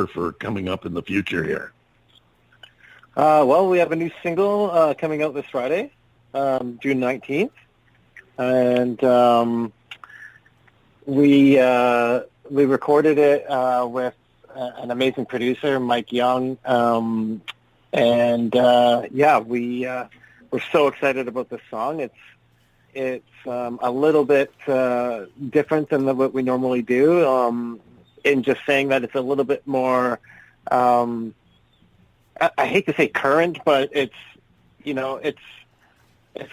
for coming up in the future here? Well, we have a new single coming out this Friday, June 19th, and we recorded it with an amazing producer, Mike Young, we're so excited about this song. It's a little bit different than what we normally do. In just saying that it's a little bit more. I hate to say current, but it's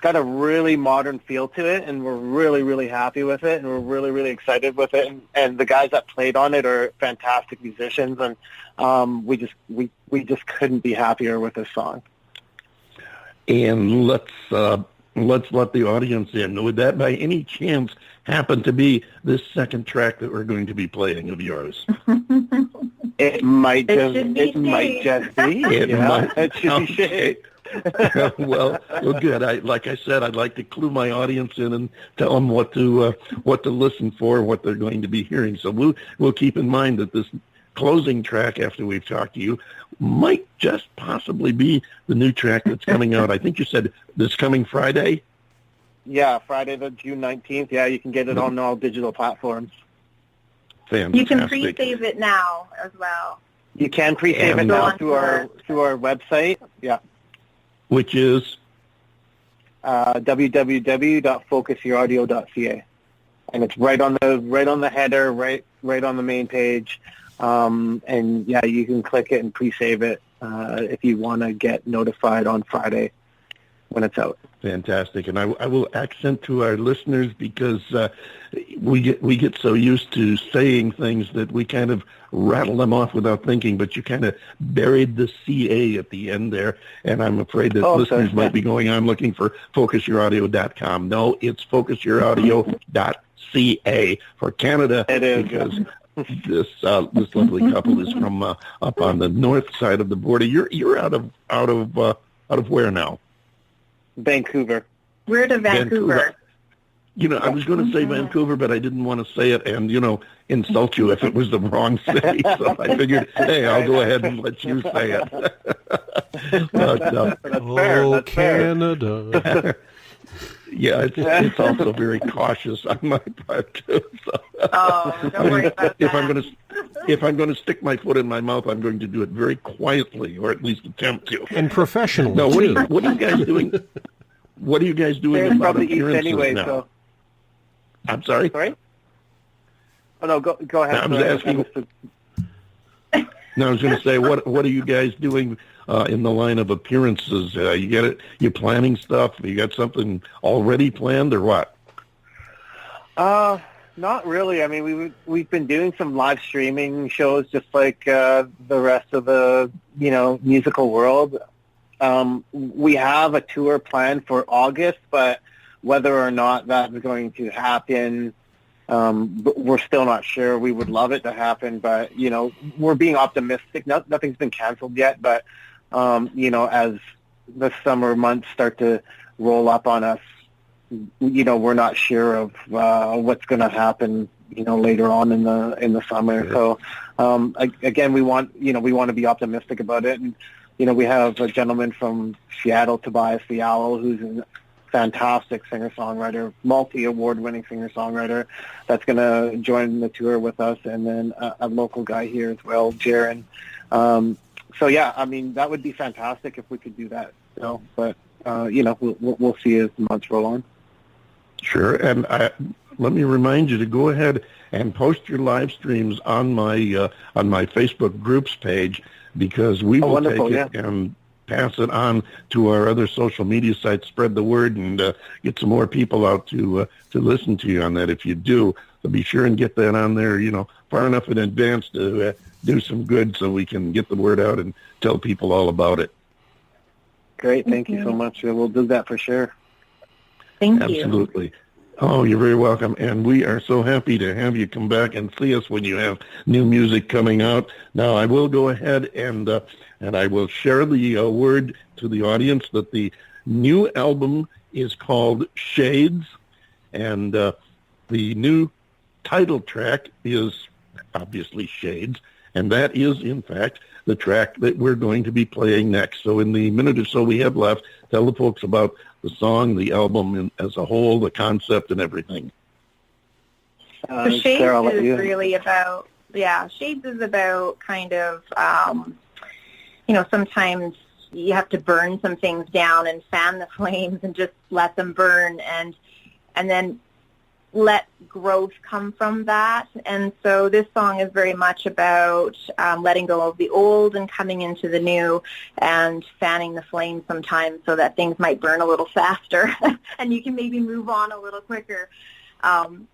got a really modern feel to it, and we're really, really happy with it, and we're really, really excited with it. And the guys that played on it are fantastic musicians, and we just couldn't be happier with this song. And let's let the audience in. Would that by any chance happen to be this second track that we're going to be playing of yours? It might just be. It should be Shade. well, good. Like I said, I'd like to clue my audience in and tell them what to listen for, what they're going to be hearing. So we'll keep in mind that this closing track, after we've talked to you, might just possibly be the new track that's coming out. I think you said this coming Friday? Yeah, Friday the June 19th. Yeah, you can get it on all digital platforms. Fantastic. You can pre-save it now as well. You can pre-save it now through our website. Yeah. Which is? www.focusyouraudio.ca. And it's right on the header, right on the main page. And yeah, you can click it and pre-save it if you want to get notified on Friday when it's out. Fantastic. And I will accent to our listeners, because we get so used to saying things that we kind of rattle them off without thinking, but you kind of buried the CA at the end there, and I'm afraid that listeners might be going on looking for focusyouraudio.com. No, it's focusyouraudio.ca for Canada. It is. Because this lovely couple is from up on the north side of the border. You're out of where now? Vancouver. We're to Vancouver. I was going to say Vancouver, but I didn't want to say it and, insult you if it was the wrong city. So I figured, hey, I'll go ahead and let you say it. But, That's Canada. Yeah, it's also very cautious on my part too. So. Oh, don't worry about that. If I'm going to stick my foot in my mouth, I'm going to do it very quietly, or at least attempt to. And professionally. No, what are you guys doing? What are you guys doing about appearances anyway, now? So. I'm sorry. Sorry. Oh no, go ahead. I was asking. No, I was going to say, what are you guys doing in the line of appearances? You get it? You planning stuff? You got something already planned, or what? Not really. I mean, we've been doing some live streaming shows, just like the rest of the musical world. We have a tour planned for August, but whether or not that's going to happen, we're still not sure. We would love it to happen, but we're being optimistic. Nothing's been canceled yet, but as the summer months start to roll up on us, we're not sure of what's going to happen later on in the summer. Sure. So again, we want to be optimistic about it, and we have a gentleman from Seattle, Tobias the Owl, who's a fantastic singer-songwriter, multi-award-winning singer-songwriter, that's going to join the tour with us, and then a local guy here as well, Jaron. So yeah, I mean, that would be fantastic if we could do that. But we'll see as the months roll on. Sure, and let me remind you to go ahead and post your live streams on my Facebook groups page, because we will take it and pass it on to our other social media sites, spread the word, and get some more people out to listen to you on that. If you do, so be sure and get that on there, far enough in advance to do some good, so we can get the word out and tell people all about it. Great, thank you so much. We'll do that for sure. Thank you. Absolutely. Oh, you're very welcome, and we are so happy to have you come back and see us when you have new music coming out. Now, I will go ahead and I will share the word to the audience that the new album is called Shades, and the new title track is obviously Shades, And that is, in fact, the track that we're going to be playing next. So in the minute or so we have left, tell the folks about the song, the album as a whole, the concept, and everything. So Shades is really about, Shades is about kind of, sometimes you have to burn some things down and fan the flames and just let them burn and then let growth come from that. And so this song is very much about letting go of the old and coming into the new and fanning the flames sometimes so that things might burn a little faster and you can maybe move on a little quicker.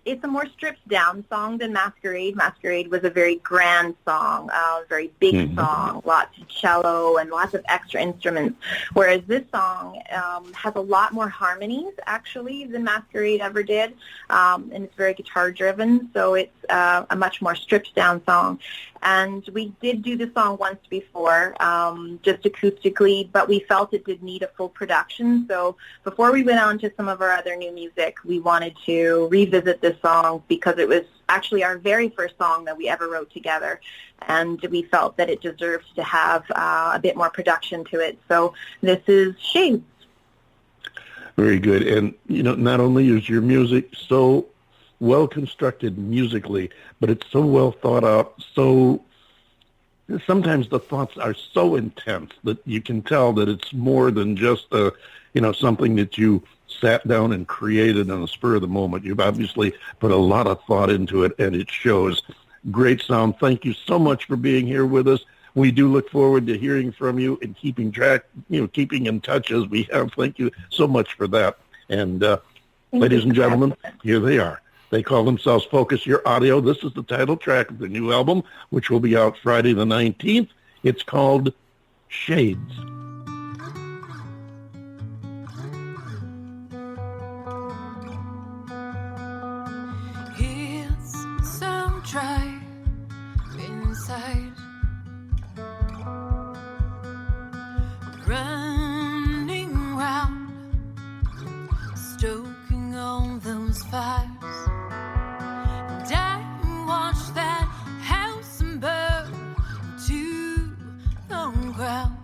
It's a more stripped down song than Masquerade. Masquerade was a very grand song, a very big song, lots of cello and lots of extra instruments, whereas this song has a lot more harmonies, actually, than Masquerade ever did, and it's very guitar-driven, so it's a much more stripped down song. And we did do the song once before, just acoustically, but we felt it did need a full production. So before we went on to some of our other new music, we wanted to revisit this song because it was actually our very first song that we ever wrote together. And we felt that it deserved to have a bit more production to it. So this is Shades. Very good. And, not only is your music so well constructed musically, but it's so well thought out, so sometimes the thoughts are so intense that you can tell that it's more than just something that you sat down and created on the spur of the moment. You've obviously put a lot of thought into it, and it shows. Great sound. Thank you so much for being here with us. We do look forward to hearing from you and keeping track, keeping in touch as we have. Thank you so much for that. And ladies and gentlemen, here they are. They call themselves Focus Your Audio. This is the title track of their new album, which will be out Friday the 19th. It's called Shades. It's so dry inside, running round, stoking all those fires. Ground.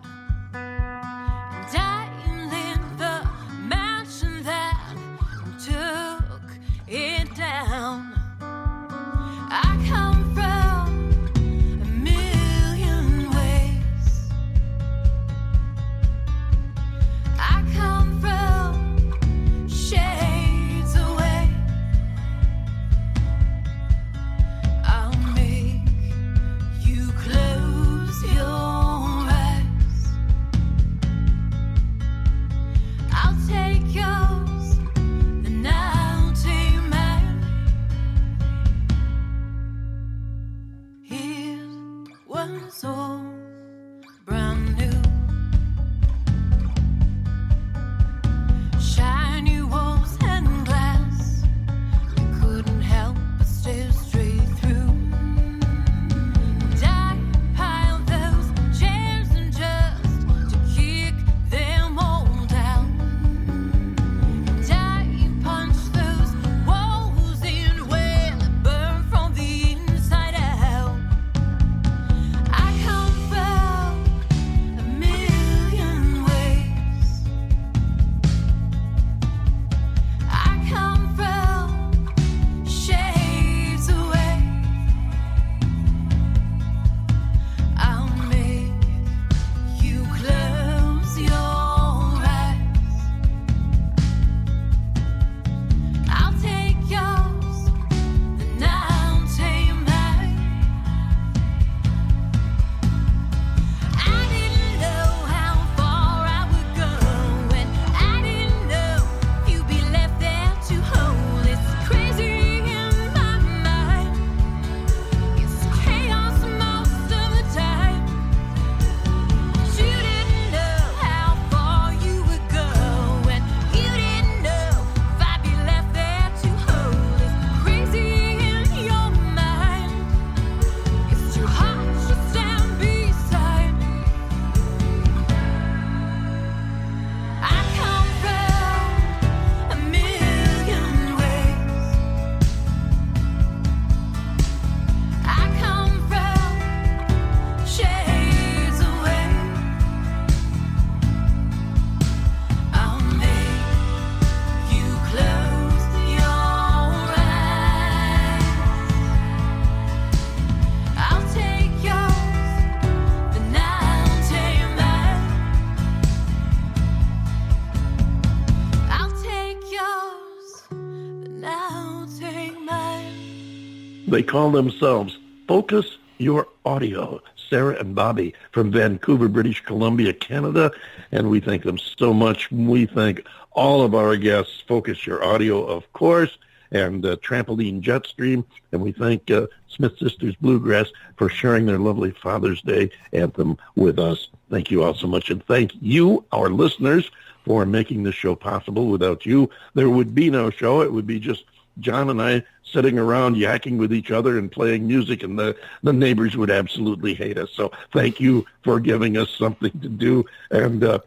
And I lit the mansion that took it down. I come from a million ways. I come from shades away. I'll make you close your take yours, and I'll take mine. It was all brand new. Shiny walls and glass, you couldn't help but stare straight through. And I piled those chairs and just to kick them all down. I come They call themselves Focus Your Audio, Sarah and Bobby from Vancouver, British Columbia, Canada, and we thank them so much. We thank all of our guests, Focus Your Audio, of course, and Trampoline Jetstream, and we thank Smith Sisters Bluegrass for sharing their lovely Father's Day anthem with us. Thank you all so much, and thank you, our listeners, for making this show possible. Without you, there would be no show. It would be just John and I sitting around yakking with each other and playing music, and the neighbors would absolutely hate us. So thank you for giving us something to do and,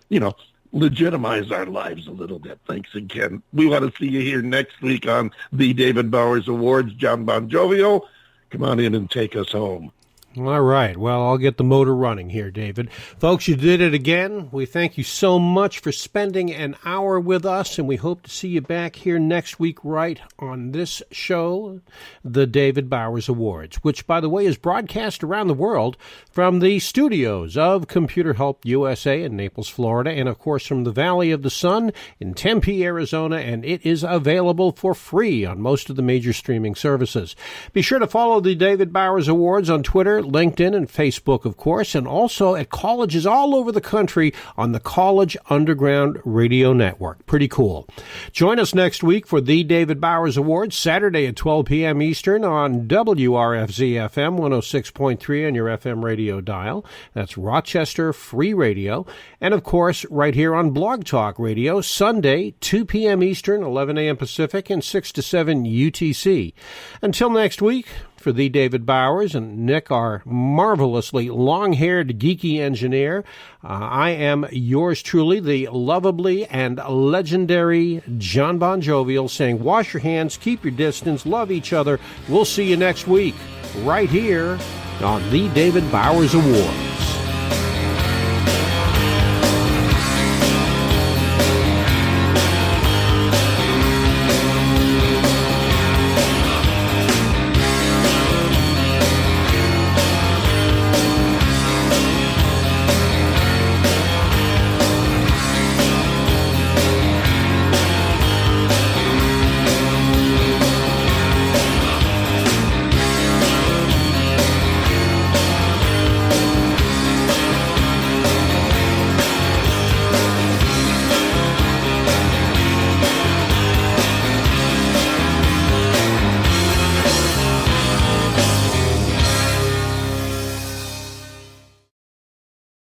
legitimize our lives a little bit. Thanks again. We want to see you here next week on the David Bowers Awards. John Bon Jovial, come on in and take us home. All right. Well, I'll get the motor running here, David. Folks, you did it again. We thank you so much for spending an hour with us, and we hope to see you back here next week right on this show, the David Bowers Awards, which, by the way, is broadcast around the world from the studios of Computer Help USA in Naples, Florida, and, of course, from the Valley of the Sun in Tempe, Arizona, and it is available for free on most of the major streaming services. Be sure to follow the David Bowers Awards on Twitter, LinkedIn, and Facebook, of course, and also at colleges all over the country on the College Underground Radio Network. Pretty cool. Join us next week for the David Bowers Awards, Saturday at 12 p.m. Eastern on WRFZ-FM 106.3 on your FM radio dial. That's Rochester Free Radio. And, of course, right here on Blog Talk Radio, Sunday, 2 p.m. Eastern, 11 a.m. Pacific, and 6 to 7 UTC. Until next week, for the David Bowers and Nick, our marvelously long-haired, geeky engineer, I am yours truly, the lovably and legendary John Bon Jovial, saying wash your hands, keep your distance, love each other. We'll see you next week right here on the David Bowers Awards.